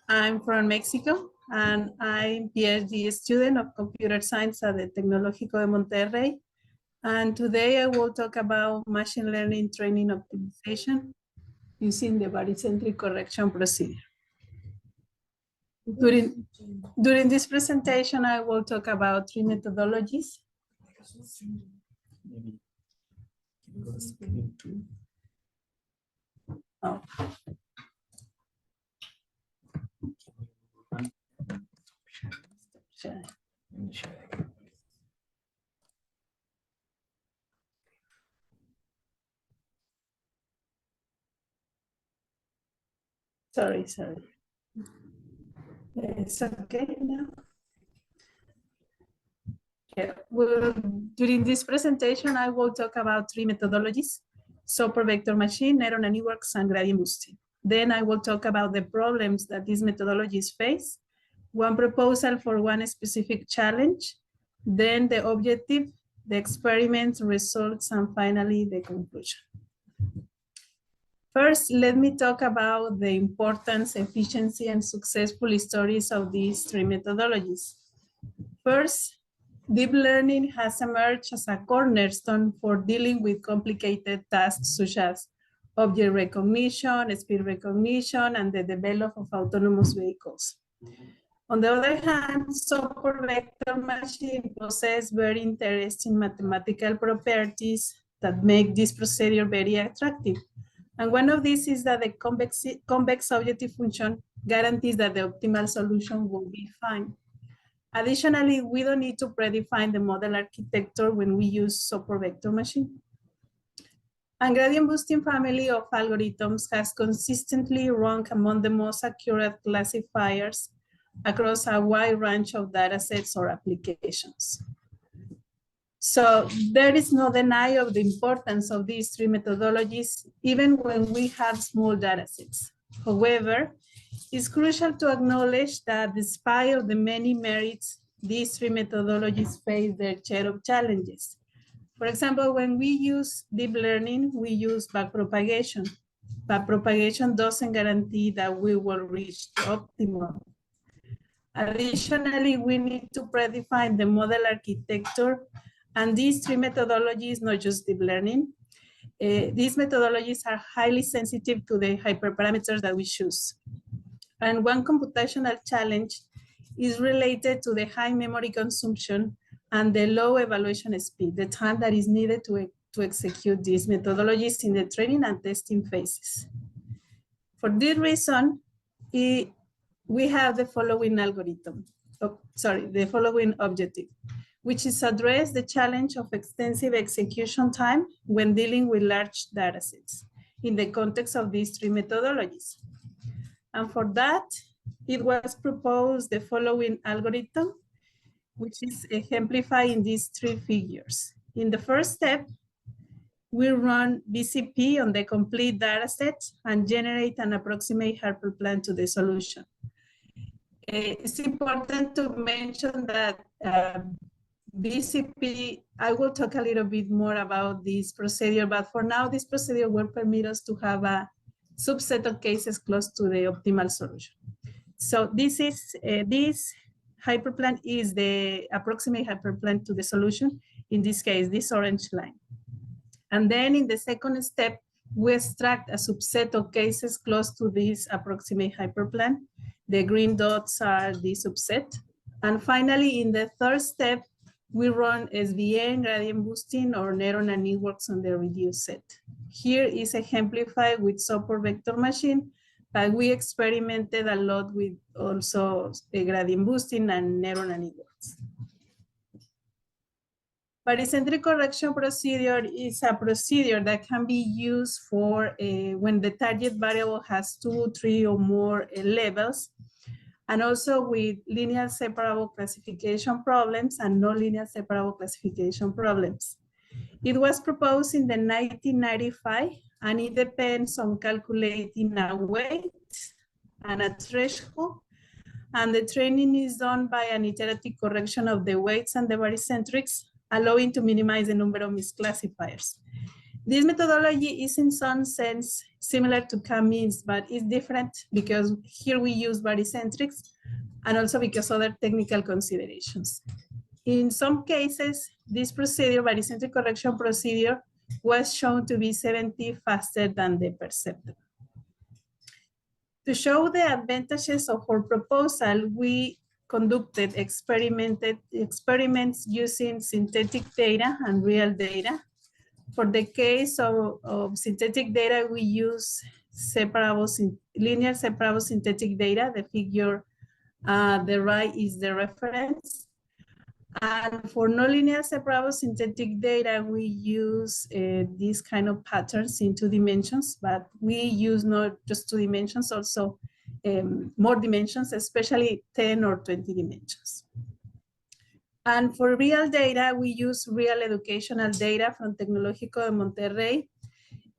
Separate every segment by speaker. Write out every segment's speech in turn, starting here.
Speaker 1: I'm from Mexico, and I'm PhD student of computer science at the Tecnologico de Monterrey. And today I will talk about machine learning training optimization using the barycentric correction procedure. During this presentation, I will talk about three methodologies. Oh. Sorry. It's okay now. Yeah. Well, during this presentation, I will talk about three methodologies: super vector machine, neural networks, and gradient boosting. Then I will talk about the problems that these methodologies face, one proposal for one specific challenge, then the objective, the experiments, results, and finally the conclusion. First, let me talk about the importance, efficiency, and successful stories of these three methodologies. First, deep learning has emerged as a cornerstone for dealing with complicated tasks such as object recognition, speed recognition, and the development of autonomous vehicles. On the other hand, super vector machines possess very interesting mathematical properties that make this procedure very attractive. And one of these is that the convex objective function guarantees that the optimal solution will be fine. Additionally, we don't need to predefine the model architecture when we use super vector machine. And gradient boosting family of algorithms has consistently ranked among the most accurate classifiers across a wide range of data sets or applications. So there is no denial of the importance of these three methodologies, even when we have small data sets. However, it's crucial to acknowledge that despite the many merits, these three methodologies face their share of challenges. For example, when we use deep learning, we use backpropagation. Backpropagation doesn't guarantee that we will reach the optimum. Additionally, we need to predefine the model architecture, and these three methodologies, not just deep learning, these methodologies are highly sensitive to the hyperparameters that we choose. And one computational challenge is related to the high memory consumption and the low evaluation speed, the time that is needed to execute these methodologies in the training and testing phases. For this reason, we have the following the following objective, which is address the challenge of extensive execution time when dealing with large data sets in the context of these three methodologies. And for that, it was proposed the following algorithm, which is exemplified in these three figures. In the first step, we run BCP on the complete data set and generate an approximate hyperplan to the solution. It's important to mention that BCP, I will talk a little bit more about this procedure, but for now, this procedure will permit us to have a subset of cases close to the optimal solution. So this hyperplan is the approximate hyperplan to the solution, in this case, this orange line. And then in the second step, we extract a subset of cases close to this approximate hyperplan. The green dots are the subset. And finally, in the third step, we run SVN, gradient boosting, or neural networks on the reduced set. Here is exemplified with super vector machine, but we experimented a lot with also the gradient boosting and neural networks. Barycentric correction procedure is a procedure that can be used for when the target variable has 2, 3, or more levels, and also with linear separable classification problems and non-linear separable classification problems. It was proposed in the 1995, and it depends on calculating a weight and a threshold, and the training is done by an iterative correction of the weights and the barycentrics, allowing to minimize the number of misclassifiers. This methodology is in some sense similar to k-means, but it's different because here we use barycentrics and also because other technical considerations. In some cases, this procedure, barycentric correction procedure, was shown to be 70 faster than the perceptor. To show the advantages of our proposal, we conducted experiments using synthetic data and real data. For the case of synthetic data, we use linear separable synthetic data. The figure the right is the reference. And for nonlinear separable synthetic data, we use these kind of patterns in 2 dimensions, but we use not just 2 dimensions, also more dimensions, especially 10 or 20 dimensions. And for real data, we use real educational data from Tecnologico de Monterrey.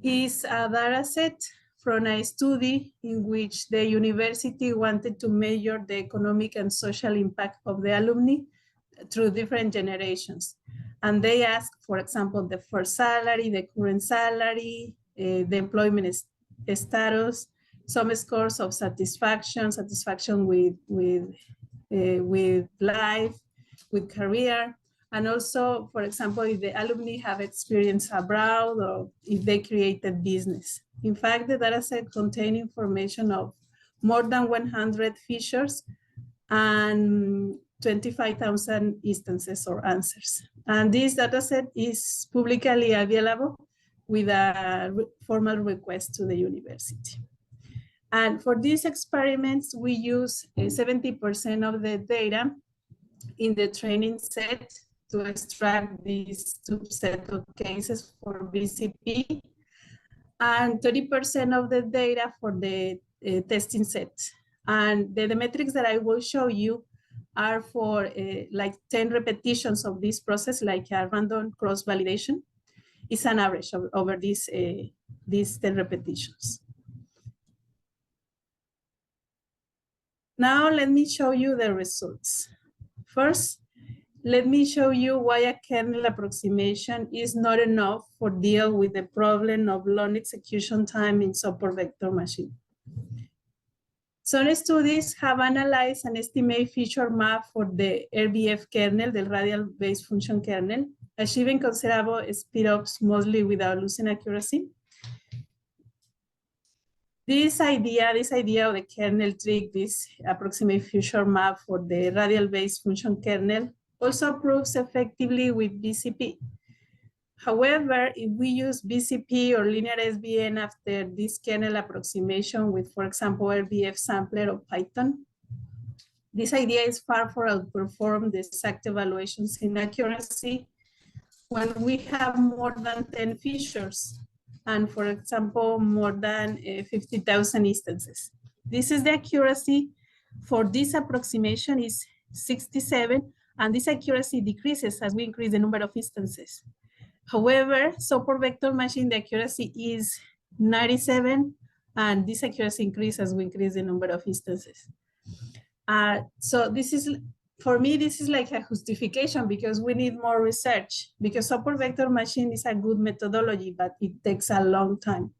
Speaker 1: It's a data set from a study in which the university wanted to measure the economic and social impact of the alumni through different generations. And they ask, for example, the first salary, the current salary, the employment status, some scores of satisfaction with life, with career, and also, for example, if the alumni have experience abroad or if they created business. In fact, the dataset contains information of more than 100 features and 25,000 instances or answers. And this dataset is publicly available with a formal request to the university. And for these experiments, we use 70% of the data in the training set to extract this subset of cases for BCP, and 30% of the data for the testing set. And the metrics that I will show you are for like 10 repetitions of this process, like a random cross-validation. It's an average over these 10 repetitions. Now let me show you the results. First, let me show you why a kernel approximation is not enough for deal with the problem of long execution time in support vector machine. Some studies have analyzed an estimate feature map for the RBF kernel, the radial based function kernel, achieving considerable speedups mostly without losing accuracy. This idea of the kernel trick, this approximate feature map for the radial based function kernel, also proves effectively with BCP. However, if we use BCP or LinearSVN after this kernel approximation with, for example, RBF sampler or Python, this idea is far from outperform the exact evaluations in accuracy when we have more than 10 features and, for example, more than 50,000 instances. This is the accuracy for this approximation is 67, and this accuracy decreases as we increase the number of instances. However, support vector machine, the accuracy is 97, and this accuracy increases as we increase the number of instances. So this is, for me, this is like a justification because we need more research, because support vector machine is a good methodology, but it takes a long time.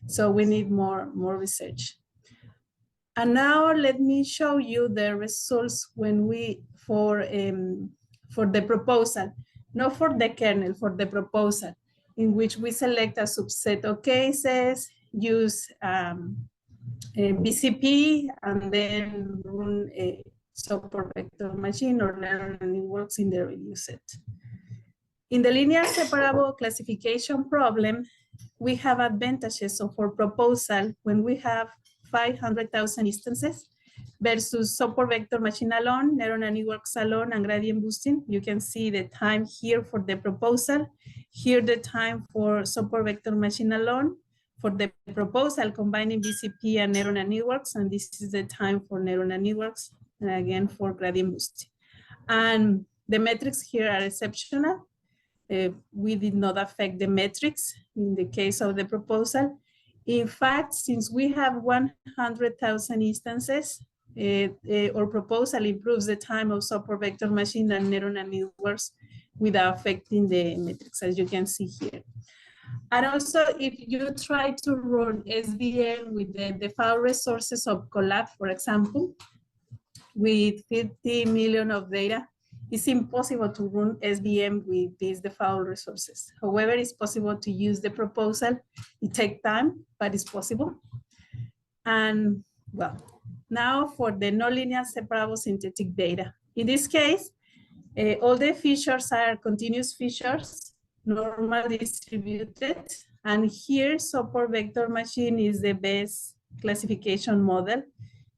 Speaker 1: So we need more research. And now let me show you the results when we, for the proposal, not for the kernel, for the proposal, in which we select a subset of cases, use BCP, and then run a support vector machine or neural networks in the review set. In the linear separable classification problem, we have advantages of our proposal when we have 500,000 instances versus support vector machine alone, neural networks alone, and gradient boosting. You can see the time here for the proposal, here the time for support vector machine alone, for the proposal combining BCP and neural networks, and this is the time for neural networks, and again for gradient boosting. And the metrics here are exceptional. We did not affect the metrics in the case of the proposal. In fact, since we have 100,000 instances, our proposal improves the time of support vector machine and neural networks without affecting the metrics, as you can see here. And also, if you try to run SVM with the default resources of Colab, for example, with 50 million of data, it's impossible to run SVM with these default resources. However, it's possible to use the proposal. It takes time, but it's possible. And well, now for the nonlinear separable synthetic data. In this case, all the features are continuous features, normally distributed. And here, support vector machine is the best classification model.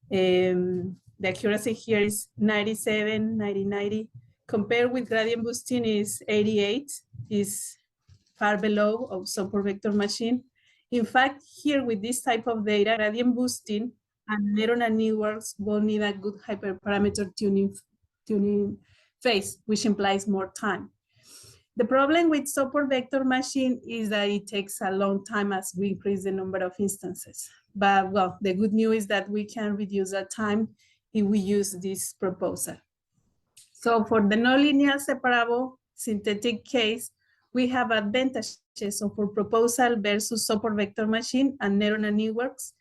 Speaker 1: The accuracy here is 97, 90. Compared with gradient boosting is 88, is far below of support vector machine. In fact, here with this type of data, gradient boosting and neural networks will need a good hyperparameter tuning phase, which implies more time. The problem with support vector machine is that it takes a long time as we increase the number of instances. But well, the good news is that we can reduce that time if we use this proposal. So for the nonlinear separable synthetic case, we have advantages of our proposal versus support vector machine and neural networks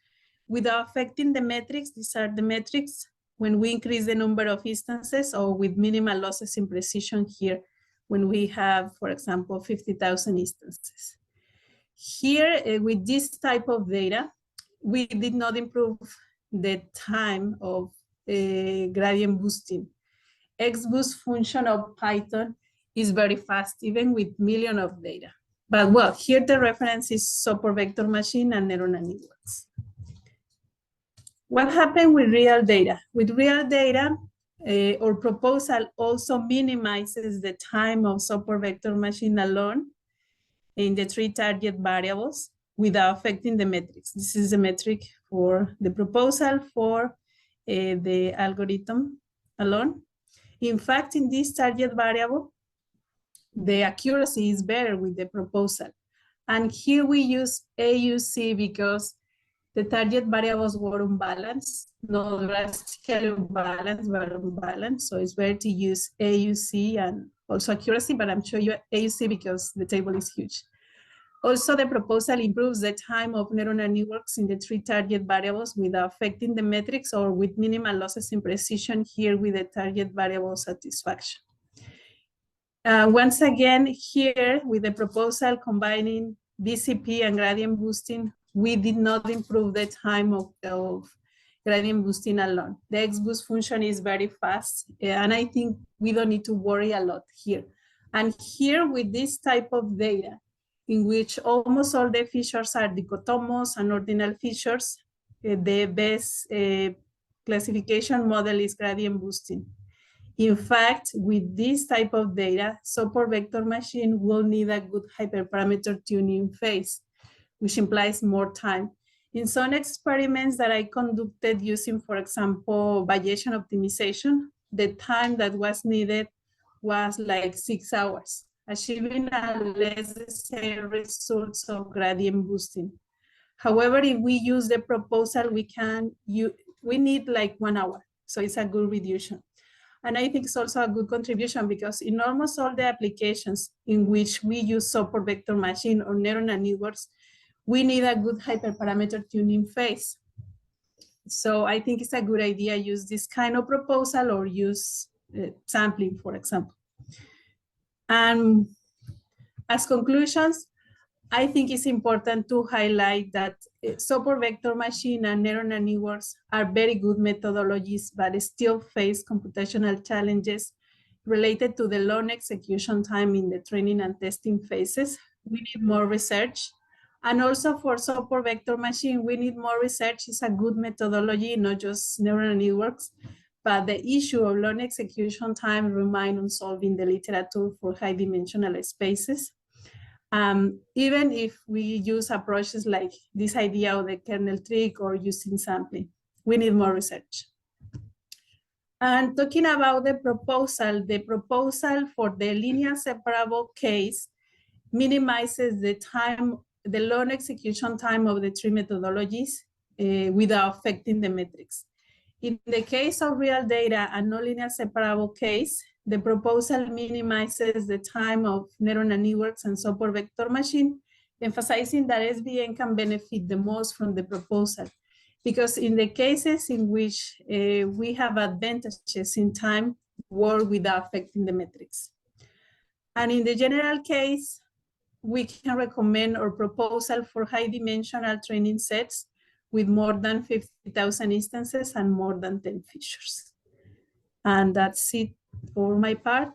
Speaker 1: without affecting the metrics. These are the metrics when we increase the number of instances or with minimal losses in precision here when we have, for example, 50,000 instances. Here, with this type of data, we did not improve the time of gradient boosting. XBoost function of Python is very fast, even with millions of data. But well, here the reference is support vector machine and neural networks. What happened with real data? With real data, our proposal also minimizes the time of support vector machine alone in the 3 target variables without affecting the metrics. This is the metric for the proposal for the algorithm alone. In fact, in this target variable, the accuracy is better with the proposal. And here we use AUC because the target variables were unbalanced, not drastically unbalanced, but unbalanced. So it's better to use AUC and also accuracy, but I'm showing you AUC because the table is huge. Also, the proposal improves the time of neural networks in the 3 target variables without affecting the metrics or with minimal losses in precision here with the target variable satisfaction. Once again, here with the proposal combining BCP and gradient boosting, we did not improve the time of gradient boosting alone. The XBoost function is very fast, and I think we don't need to worry a lot here. And here with this type of data, in which almost all the features are dichotomous and ordinal features, the best classification model is gradient boosting. In fact, with this type of data, support vector machine will need a good hyperparameter tuning phase, which implies more time. In some experiments that I conducted using, for example, Bayesian optimization, the time that was needed was like 6 hours, achieving a less the same results of gradient boosting. However, if we use the proposal, we need like 1 hour. So it's a good reduction. And I think it's also a good contribution because in almost all the applications in which we use support vector machine or neural networks, we need a good hyperparameter tuning phase. So I think it's a good idea to use this kind of proposal or use sampling, for example. And as conclusions, I think it's important to highlight that support vector machine and neural networks are very good methodologies, but still face computational challenges related to the long execution time in the training and testing phases. We need more research. And also for support vector machine, we need more research. It's a good methodology, not just neural networks, but the issue of long execution time remains unsolved in the literature for high dimensional spaces. Even if we use approaches like this idea of the kernel trick or using sampling, we need more research. And talking about the proposal for the linear separable case minimizes the time, the long execution time of the 3 methodologies without affecting the metrics. In the case of real data and nonlinear separable case, the proposal minimizes the time of neural networks and support vector machine emphasizing that SVM can benefit the most from the proposal, because in the cases in which we have advantages in time, work without affecting the metrics. And in the general case, we can recommend our proposal for high dimensional training sets with more than 50,000 instances and more than 10 features. And that's it for my part.